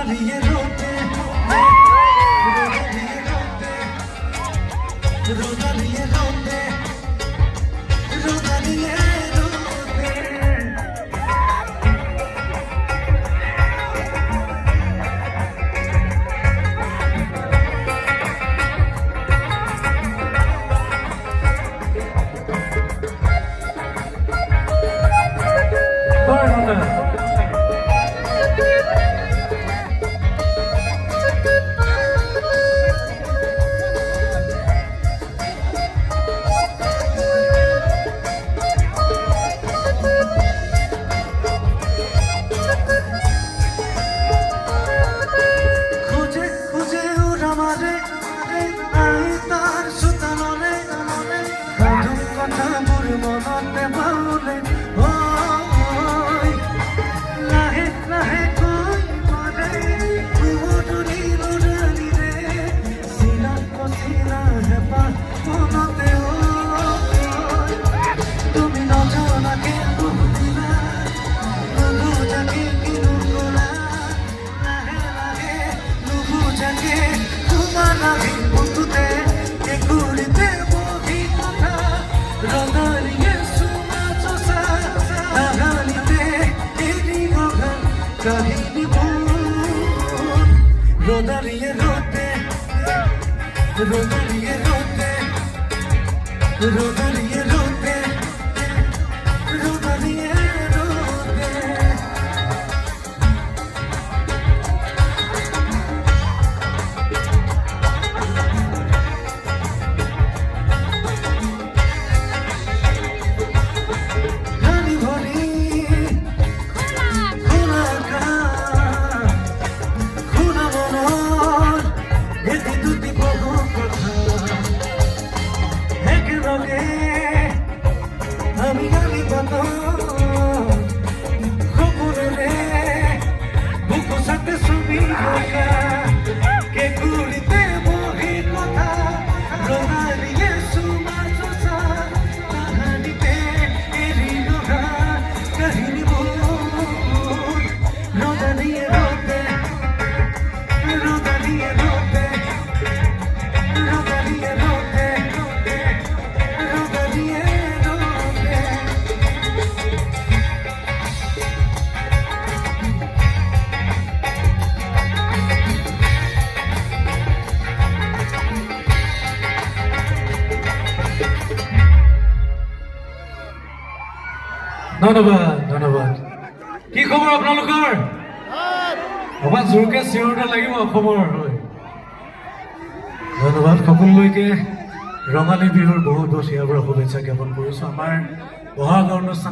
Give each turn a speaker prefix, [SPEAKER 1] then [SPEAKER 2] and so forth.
[SPEAKER 1] Rodaliye rote, rodaliye rote, rodaliye rote, rodaliye rote. Gani bhori, khuna ka, khuna monor, eti tuti bohu kotha. Ek roge, ami gani bato, khopure re, buko sate subi hoga, ke kurite bohi kotha, rodaliye sumachosa, kahanite eri roga, kahini bol, rodaliye rote, rodaliye rote, rodaliye rote, rodaliye rote. ধন্যবাদ ধন্যবাদ কি খবৰ আপোনালোকৰ অকমান জোৰকে চিঞৰটা লাগিব খবৰ হয় ধন্যবাদ সকলোলৈকে ৰঙালী বিহুৰ বহুত বহুত ইয়াৰ পৰা শুভেচ্ছা জ্ঞাপন কৰিছোঁ আমাৰ বহাগ অনুষ্ঠান